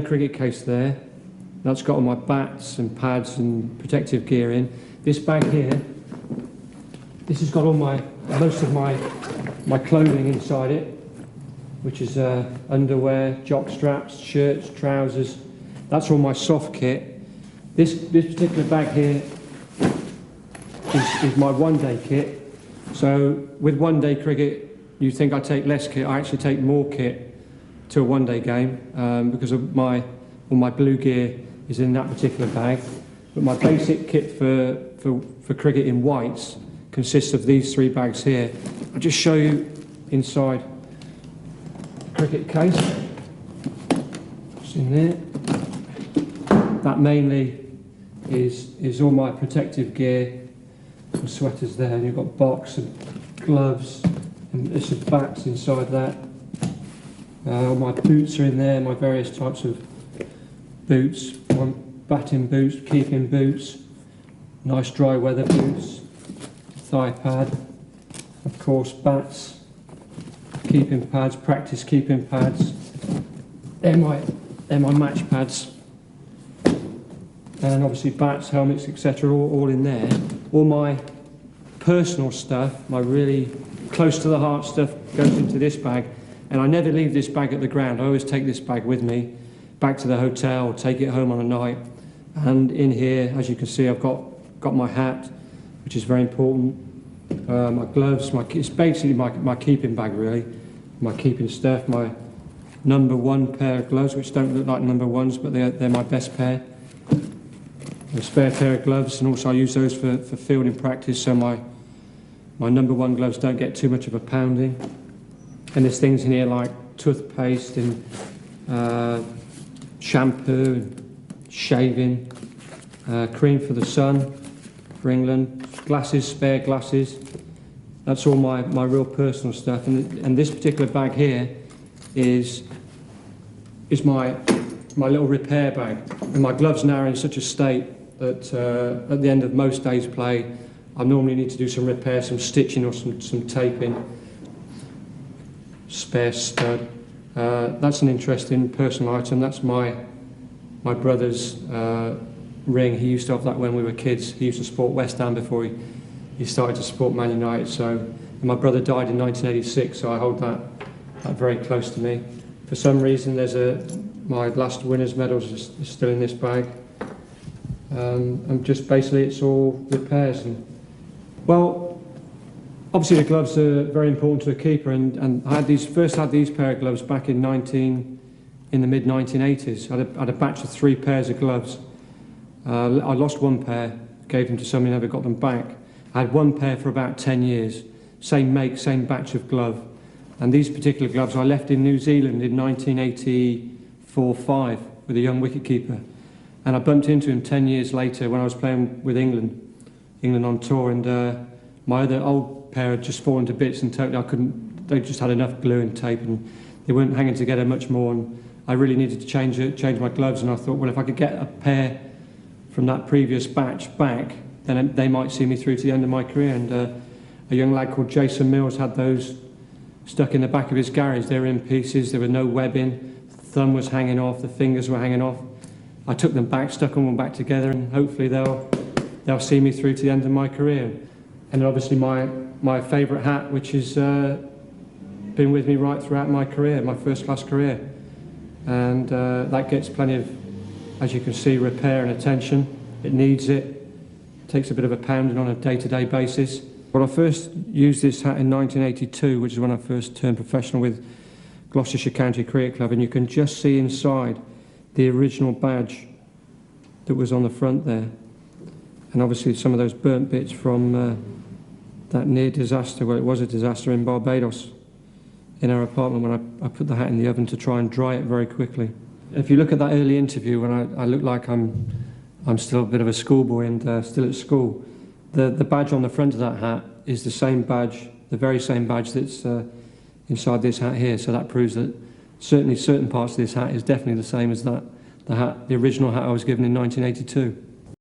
cricket case there. That's got all my bats and pads and protective gear in. This bag here, this has got all most of my clothing inside it, which is underwear, jock straps, shirts, trousers. That's all my soft kit. This particular bag here is my one-day kit. So with one-day cricket, you think I take less kit. I actually take more kit to a one-day game because of all my blue gear is in that particular bag. But my basic kit for cricket in whites consists of these 3 bags here. I'll just show you inside the cricket case. What's in there? That mainly is all my protective gear and sweaters there. And you've got box and gloves and there's some bats inside that. All my boots are in there, my various types of boots, my batting boots, keeping boots, nice dry weather boots, thigh pad, of course bats, keeping pads, practice keeping pads. They're my match pads, and obviously bats, helmets, etc. all in there. All my personal stuff, my really close to the heart stuff, goes into this bag. And I never leave this bag at the ground. I always take this bag with me back to the hotel, take it home on a night. And in here, as you can see, I've got my hat, which is very important, my gloves, it's basically my keeping bag really, my keeping stuff, my number 1 pair of gloves, which don't look like number 1s, but they're my best pair. A spare pair of gloves, and also I use those for fielding practice, so my number 1 gloves don't get too much of a pounding. And there's things in here like toothpaste and shampoo and shaving, cream for the sun for England, glasses, spare glasses. That's all my real personal stuff. And this particular bag here is my little repair bag. And my gloves now are in such a state that at the end of most days' play, I normally need to do some repair, some stitching or some taping. Spare stud. That's an interesting personal item. That's my brother's ring. He used to have that when we were kids. He used to support West Ham before he started to support Man United. And my brother died in 1986, so I hold that very close to me. For some reason, my last winner's medals is still in this bag. And just basically, it's all repairs. Obviously the gloves are very important to a keeper, and I first had these pair of gloves back in the mid-1980s. I had a batch of 3 pairs of gloves. I lost 1 pair, gave them to somebody, never got them back. I had 1 pair for about 10 years, same make, same batch of glove. And these particular gloves I left in New Zealand in 1984-5 with a young wicketkeeper. And I bumped into him 10 years later when I was playing with England on tour, and my other old pair had just fallen to bits and totally they just had enough glue and tape and they weren't hanging together much more, and I really needed to change my gloves, and I thought, well, if I could get a pair from that previous batch back, then they might see me through to the end of my career. And a young lad called Jason Mills had those stuck in the back of his garage. They were in pieces, there was no webbing, the thumb was hanging off, the fingers were hanging off. I took them back, stuck them all back together, and hopefully they'll see me through to the end of my career. And obviously my favourite hat, which has been with me right throughout my career, my first-class career. And that gets plenty of, as you can see, repair and attention. It needs it. It takes a bit of a pounding on a day-to-day basis. But I first used this hat in 1982, which is when I first turned professional with Gloucestershire County Cricket Club, and you can just see inside the original badge that was on the front there. And obviously some of those burnt bits from that near disaster, well, it was a disaster in Barbados, in our apartment, when I put the hat in the oven to try and dry it very quickly. If you look at that early interview when I look like I'm still a bit of a schoolboy and still at school, the badge on the front of that hat is the same badge, the very same badge that's inside this hat here. So that proves that certainly certain parts of this hat is definitely the same as the original hat I was given in 1982.